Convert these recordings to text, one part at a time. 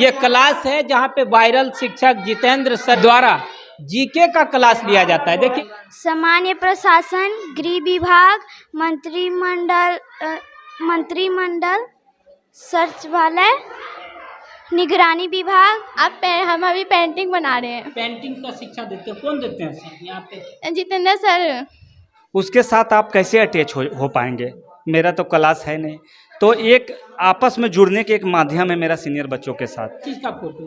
ये क्लास है जहाँ पे वायरल शिक्षक जितेंद्र सर द्वारा जीके का क्लास लिया जाता है। देखिए, सामान्य प्रशासन, गृह विभाग, मंत्रिमंडल, सचिवालय, निगरानी विभाग। हम अभी पेंटिंग बना रहे हैं। पेंटिंग का शिक्षा देते हैं, कौन देते हैं सर यहाँ पे? जितेंद्र सर। उसके साथ आप कैसे अटैच हो पाएंगे? मेरा तो क्लास है नहीं, तो एक आपस में जुड़ने के एक माध्यम है मेरा सीनियर बच्चों के साथ। किस का फोटो?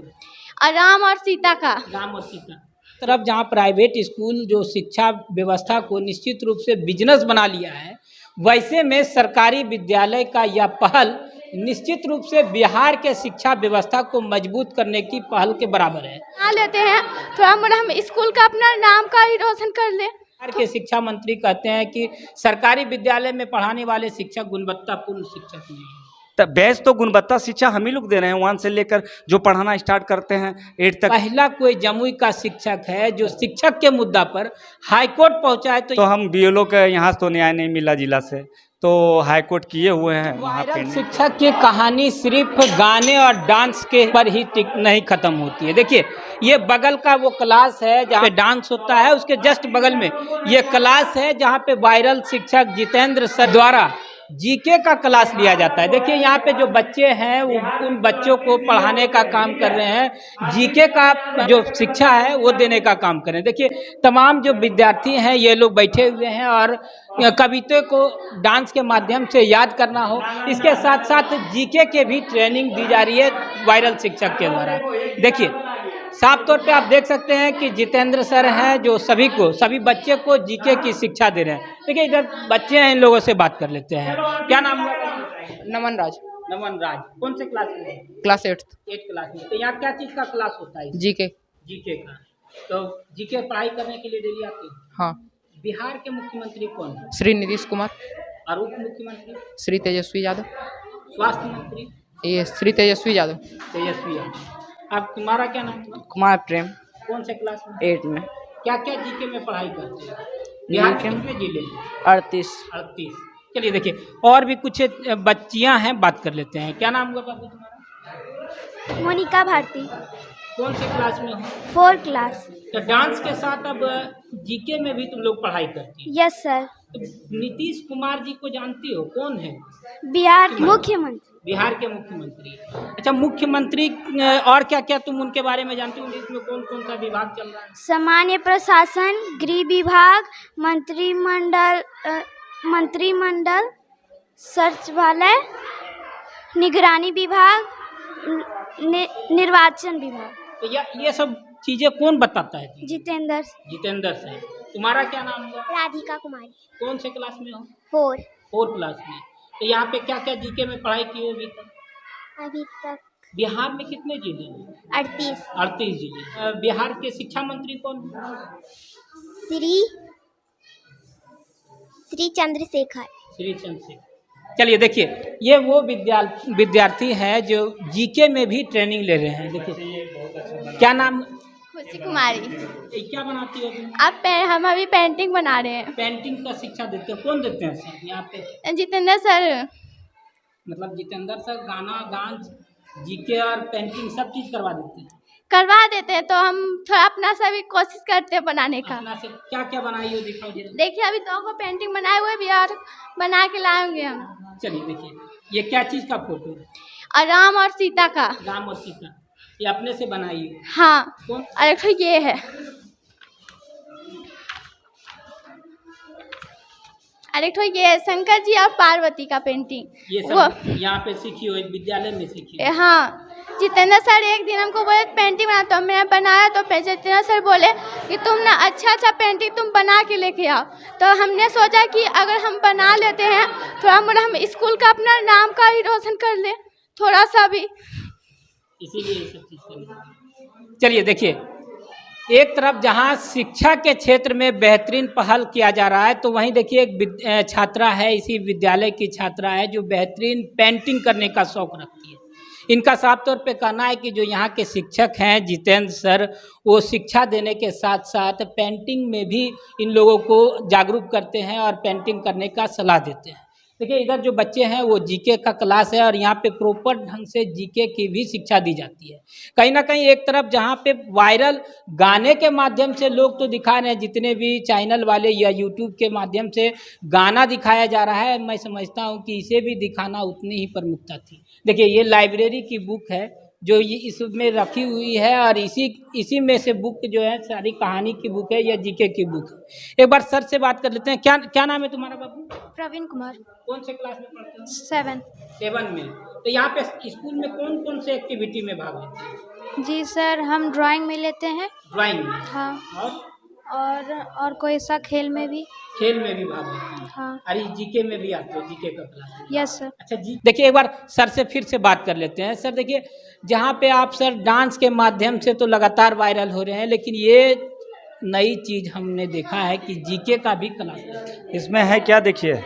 राम और सीता का। राम और सीता। तरफ जहाँ प्राइवेट स्कूल जो शिक्षा व्यवस्था को निश्चित रूप से बिजनेस बना लिया है, वैसे में सरकारी विद्यालय का यह पहल निश्चित रूप से बिहार के शिक्षा व्यवस्था को मजबूत करने की पहल के बराबर है। लेते हैं थोड़ा मोड़ा हम स्कूल का अपना नाम का ही रोशन कर ले। बिहार के शिक्षा मंत्री कहते हैं कि सरकारी विद्यालय में पढ़ाने वाले शिक्षक गुणवत्तापूर्ण शिक्षक नहीं है। तो बेस तो गुणवत्ता शिक्षा हम ही लोग दे रहे हैं, 1 से लेकर जो पढ़ाना स्टार्ट करते हैं 8 तक। पहला कोई जमुई का शिक्षक है जो शिक्षक के मुद्दा पर हाईकोर्ट पहुंचा है। तो हम बीएलओ के यहाँ तो न्याय नहीं मिला जिला से, तो हाईकोर्ट किए हुए हैं। वायरल शिक्षक की कहानी सिर्फ गाने और डांस के पर ही नहीं खत्म होती है। देखिए, ये बगल का वो क्लास है जहाँ पे डांस होता है, उसके जस्ट बगल में ये क्लास है जहाँ पे वायरल शिक्षक जितेंद्र सर द्वारा जीके का क्लास लिया जाता है। देखिए, यहाँ पे जो बच्चे हैं वो उन बच्चों को पढ़ाने का काम कर रहे हैं, जीके का जो शिक्षा है वो देने का काम कर रहे हैं। देखिए, तमाम जो विद्यार्थी हैं ये लोग बैठे हुए हैं और कविता को डांस के माध्यम से याद करना हो, इसके साथ साथ जीके के भी ट्रेनिंग दी जा रही है वायरल शिक्षक के द्वारा। देखिए, साफ तौर पे आप देख सकते हैं कि जितेंद्र सर हैं जो सभी बच्चे को जीके की शिक्षा दे रहे हैं। देखिए, इधर बच्चे हैं, इन लोगों से बात कर लेते हैं। क्या नाम है? नमन राज। नमन राज। कौन से क्लास में? क्लास 8 क्लास में। तो यहाँ क्या चीज़ का क्लास होता है? जीके। जीके का। तो जीके पढ़ाई करने के लिए डेली आते हैं? हाँ। बिहार के मुख्यमंत्री कौन है? श्री नीतीश कुमार। और उप मुख्यमंत्री? श्री तेजस्वी यादव। स्वास्थ्य मंत्री? ये श्री तेजस्वी यादव। तेजस्वी यादव। अब तुम्हारा क्या नाम था? कुमार प्रेम। कौन से क्लास में? 8 में। क्या क्या जीके में पढ़ाई करते हैं? बिहार के कितने जिले? 38। 38। चलिए, देखिए और भी कुछ बच्चियां हैं, बात कर लेते हैं। क्या नाम हुआ बाबू तुम्हारा? मोनिका भारती। कौन से क्लास में हो? 4 क्लास। तो डांस के साथ अब जीके में भी तुम लोग पढ़ाई करती हो? Yes sir. तो नीतीश कुमार जी को जानती हो? कौन है? बिहार मुख्यमंत्री। बिहार के मुख्यमंत्री। अच्छा, मुख्यमंत्री और क्या क्या तुम उनके बारे में जानती हो? इसमें कौन कौन सा विभाग चल रहा है? सामान्य प्रशासन, गृह विभाग, मंत्रिमंडल, सचिवालय, निगरानी विभाग, निर्वाचन विभाग। तो ये सब चीजें कौन बताता है? जितेंद्र। जितेंद्र से। तुम्हारा क्या नाम हुआ? राधिका कुमारी। कौन से क्लास में हो? 4 क्लास में। तो यहाँ पे क्या क्या जीके में पढ़ाई की हो अभी तक? अभी तक बिहार में कितने जिले हैं? 38 जिले। बिहार के शिक्षा मंत्री कौन है? श्री चंद्रशेखर। श्री चंद्रशेखर। चलिए, देखिए ये वो विद्यार्थी हैं जो जीके में भी ट्रेनिंग ले रहे हैं। देखिए, क्या नाम? खुशी कुमारी। क्या बनाती हो तुम? हम अभी पेंटिंग बना रहे हैं। पेंटिंग का शिक्षा देते हैं, कौन देते हैं सर यहाँ पे? जितेंद्र सर। मतलब जितेंद्र सर गाना, डांस, जीके और पेंटिंग सब चीज़ करवा देते हैं? करवा देते हैं, तो हम थोड़ा अपना से भी कोशिश करते हैं बनाने का। अपना से क्या क्या बनाई हो, दिखाओ जरा। देखिए, अभी 2 को पेंटिंग बनाए हुए भी और बना के लाएंगे हम। चलिए, देखिए ये क्या चीज़ का फोटो है? राम और सीता का। राम और सीता। ये अपने से बनाई है? हाँ। कौन? और तो ये है, अरे तो ये शंकर जी और पार्वती का पेंटिंग। ये सब यहाँ पे सीखी हो? विद्यालय में सीखी हो? हाँ। जितेंद्र सर एक दिन हमको बोले पेंटिंग बना, तो मैंने बनाया। तो जितेंद्र सर बोले कि तुम ना अच्छा पेंटिंग तुम बना के लेके आओ। तो हमने सोचा कि अगर हम बना लेते हैं थोड़ा मोड़ा हम स्कूल का अपना नाम का ही रोशन कर ले, थोड़ा सा भी, इसीलिए ये सब चीज़ करनी। चलिए, देखिए एक तरफ जहाँ शिक्षा के क्षेत्र में बेहतरीन पहल किया जा रहा है, तो वहीं देखिए एक छात्रा है, इसी विद्यालय की छात्रा है जो बेहतरीन पेंटिंग करने का शौक रखती है। इनका साफ तौर पे कहना है कि जो यहाँ के शिक्षक हैं जितेंद्र सर, वो शिक्षा देने के साथ साथ पेंटिंग में भी इन लोगों को जागरूक करते हैं और पेंटिंग करने का सलाह देते हैं। देखिए इधर जो बच्चे हैं वो जीके का क्लास है और यहाँ पे प्रॉपर ढंग से जीके की भी शिक्षा दी जाती है। कहीं ना कहीं एक तरफ जहाँ पे वायरल गाने के माध्यम से लोग तो दिखा रहे हैं, जितने भी चैनल वाले या यूट्यूब के माध्यम से गाना दिखाया जा रहा है, मैं समझता हूँ कि इसे भी दिखाना उतनी ही प्रमुखता थी। देखिए ये लाइब्रेरी की बुक है जो ये इसमें रखी हुई है और इसी में से बुक जो है सारी कहानी की बुक है या जीके की बुक है। एक बार सर से बात कर लेते हैं। क्या नाम है तुम्हारा बाबू? प्रवीण कुमार, कौन से क्लास में पढ़ते हो? 7। 7 में। तो यहाँ पे स्कूल में कौन कौन से एक्टिविटी में भाग लेते हैं? जी सर, हम ड्राइंग में लेते हैं। ड्राइंग में? हाँ। और और कोई सा खेल में भी। खेल में भी भाग लेते हैं? हाँ। अरे जीके में भी आते हो? जीके का क्लास? Yes sir. अच्छा जी, देखिए एक बार सर से फिर से बात कर लेते हैं। सर देखिए जहाँ पे आप सर डांस के माध्यम से तो लगातार वायरल हो रहे हैं, लेकिन ये नई चीज़ हमने देखा है कि जीके का भी क्लास इसमें है क्या, देखिए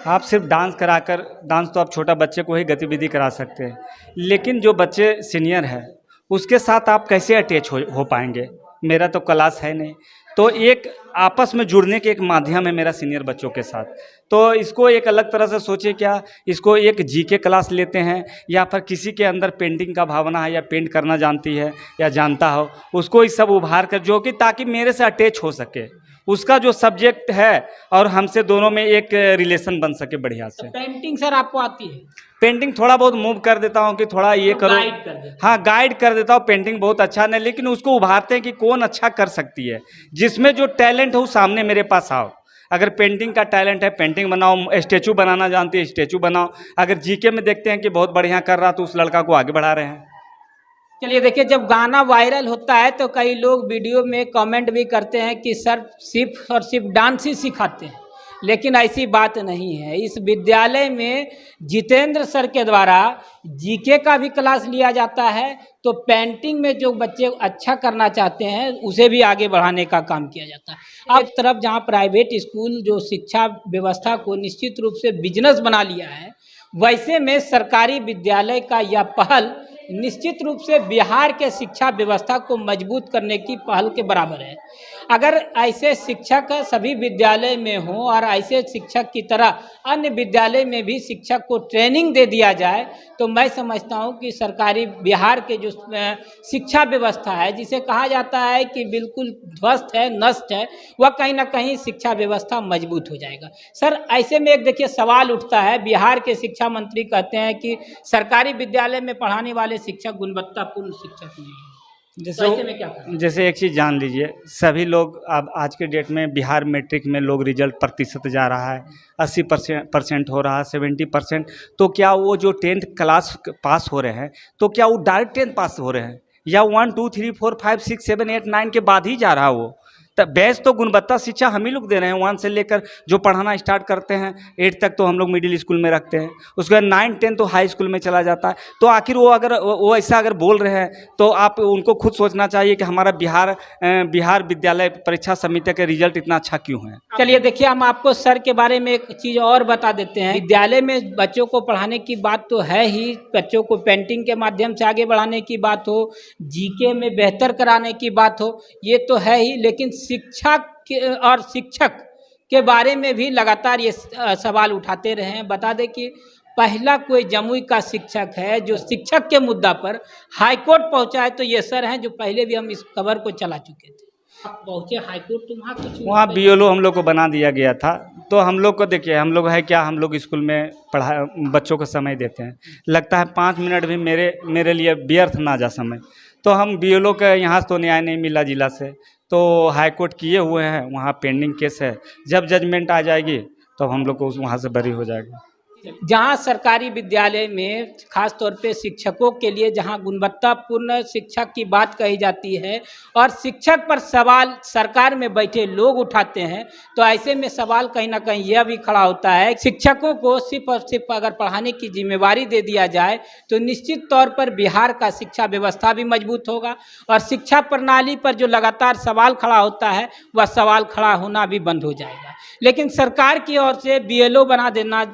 आप सिर्फ डांस कराकर, डांस तो आप छोटा बच्चे को ही गतिविधि करा सकते हैं, लेकिन जो बच्चे सीनियर है उसके साथ आप कैसे अटैच हो पाएंगे? मेरा तो क्लास है नहीं, तो एक आपस में जुड़ने के एक माध्यम है मेरा सीनियर बच्चों के साथ। तो इसको एक अलग तरह से सोचे, क्या इसको एक जीके क्लास लेते हैं, या फिर किसी के अंदर पेंटिंग का भावना है या पेंट करना जानती है या जानता हो, उसको इस सब उभार कर, जो कि ताकि मेरे से अटैच हो सके, उसका जो सब्जेक्ट है और हमसे दोनों में एक रिलेशन बन सके बढ़िया से। पेंटिंग सर आपको आती है? पेंटिंग थोड़ा बहुत मूव कर देता हूँ कि थोड़ा ये करो, गाइड कर देते? हाँ गाइड कर देता हूँ। पेंटिंग बहुत अच्छा नहीं, लेकिन उसको उभारते हैं कि कौन अच्छा कर सकती है, जिसमें जो टैलेंट है वो सामने मेरे पास आओ। अगर पेंटिंग का टैलेंट है पेंटिंग बनाओ, स्टैचू बनाना जानती है स्टैचू बनाओ। अगर जीके में देखते हैं कि बहुत बढ़िया कर रहा तो उस लड़का को आगे बढ़ा रहे हैं। चलिए देखिए, जब गाना वायरल होता है तो कई लोग वीडियो में कमेंट भी करते हैं कि सर सिर्फ और सिर्फ डांस ही सिखाते हैं, लेकिन ऐसी बात नहीं है। इस विद्यालय में जितेंद्र सर के द्वारा जीके का भी क्लास लिया जाता है, तो पेंटिंग में जो बच्चे अच्छा करना चाहते हैं उसे भी आगे बढ़ाने का काम किया जाता है। एक तरफ जहां प्राइवेट स्कूल जो शिक्षा व्यवस्था को निश्चित रूप से बिजनेस बना लिया है, वैसे में सरकारी विद्यालय का यह पहल निश्चित रूप से बिहार के शिक्षा व्यवस्था को मजबूत करने की पहल के बराबर है। अगर ऐसे शिक्षक सभी विद्यालय में हो और ऐसे शिक्षक की तरह अन्य विद्यालय में भी शिक्षक को ट्रेनिंग दे दिया जाए, तो मैं समझता हूं कि सरकारी बिहार के जो शिक्षा व्यवस्था है, जिसे कहा जाता है कि बिल्कुल ध्वस्त है, नष्ट है, वह कहीं ना कहीं शिक्षा व्यवस्था मजबूत हो जाएगा। सर ऐसे में एक देखिए सवाल उठता है, बिहार के शिक्षा मंत्री कहते हैं कि सरकारी विद्यालय में पढ़ाने वाले शिक्षक गुणवत्तापूर्ण शिक्षक नहीं है। जैसे एक चीज़ जान लीजिए, सभी लोग अब आज के डेट में बिहार मैट्रिक में लोग रिजल्ट प्रतिशत जा रहा है, 80% हो रहा है, 70%। तो क्या वो जो 10th क्लास पास हो रहे हैं, तो क्या वो डायरेक्ट 10th पास हो रहे हैं, या 1 2 3 4 5 6 7 8 9 के बाद ही जा रहा है वो? तब बेस्ट तो गुणवत्ता शिक्षा हम ही लोग दे रहे हैं। 1 से लेकर जो पढ़ाना स्टार्ट करते हैं 8 तक तो हम लोग मिडिल स्कूल में रखते हैं, उसके बाद 9 10 तो हाई स्कूल में चला जाता है। तो आखिर वो अगर वो ऐसा अगर बोल रहे हैं तो आप उनको खुद सोचना चाहिए कि हमारा बिहार विद्यालय परीक्षा समिति का रिजल्ट इतना अच्छा क्यों है। चलिए देखिए, हम आपको सर के बारे में एक चीज़ और बता देते हैं। विद्यालय में बच्चों को पढ़ाने की बात तो है ही, बच्चों को पेंटिंग के माध्यम से आगे बढ़ाने की बात हो, जीके में बेहतर कराने की बात हो, ये तो है ही, लेकिन शिक्षा और शिक्षक के बारे में भी लगातार ये सवाल उठाते रहे हैं। बता दें कि पहला कोई जमुई का शिक्षक है जो शिक्षक के मुद्दा पर हाईकोर्ट पहुंचा है, तो ये सर हैं जो पहले भी हम इस खबर को चला चुके थे। आप पहुंचे हाईकोर्ट, तो वहाँ बीएलओ हम लोग को बना दिया गया था। तो हम लोग को देखिए, हम लोग है क्या, हम लोग स्कूल में बच्चों को समय देते हैं, लगता है 5 मिनट भी मेरे लिए व्यर्थ ना जा समय। तो हम बीएलओ के यहाँ तो न्याय नहीं मिला जिला से, तो हाईकोर्ट किए हुए हैं, वहाँ पेंडिंग केस है। जब जजमेंट आ जाएगी तो हम लोग को वहाँ से बरी हो जाएगा। जहाँ सरकारी विद्यालय में खास तौर पे शिक्षकों के लिए जहाँ गुणवत्तापूर्ण शिक्षा की बात कही जाती है और शिक्षक पर सवाल सरकार में बैठे लोग उठाते हैं, तो ऐसे में सवाल कहीं ना कहीं यह भी खड़ा होता है, शिक्षकों को सिर्फ और सिर्फ अगर पढ़ाने की जिम्मेवारी दे दिया जाए तो निश्चित तौर पर बिहार का शिक्षा व्यवस्था भी मजबूत होगा और शिक्षा प्रणाली पर जो लगातार सवाल खड़ा होता है वह सवाल खड़ा होना भी बंद हो जाएगा। लेकिन सरकार की ओर से बीएलओ बना देना,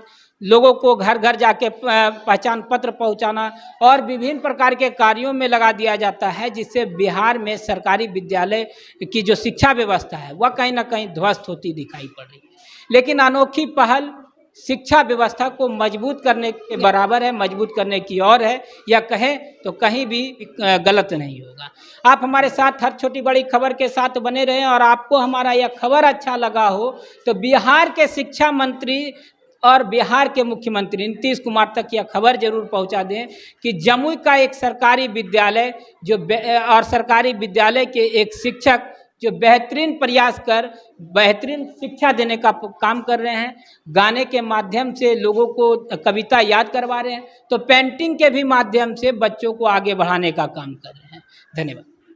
लोगों को घर घर जाके पहचान पत्र पहुंचाना और विभिन्न प्रकार के कार्यों में लगा दिया जाता है, जिससे बिहार में सरकारी विद्यालय की जो शिक्षा व्यवस्था है वह कहीं ना कहीं ध्वस्त होती दिखाई पड़ रही है। लेकिन अनोखी पहल शिक्षा व्यवस्था को मजबूत करने के बराबर है, मजबूत करने की ओर है, या कहें तो कहीं भी गलत नहीं होगा। आप हमारे साथ हर छोटी बड़ी खबर के साथ बने रहें, और आपको हमारा यह खबर अच्छा लगा हो तो बिहार के शिक्षा मंत्री और बिहार के मुख्यमंत्री नीतीश कुमार तक यह खबर जरूर पहुंचा दें कि जमुई का एक सरकारी विद्यालय और सरकारी विद्यालय के एक शिक्षक जो बेहतरीन प्रयास कर बेहतरीन शिक्षा देने का काम कर रहे हैं, गाने के माध्यम से लोगों को कविता याद करवा रहे हैं, तो पेंटिंग के भी माध्यम से बच्चों को आगे बढ़ाने का काम कर रहे हैं। धन्यवाद।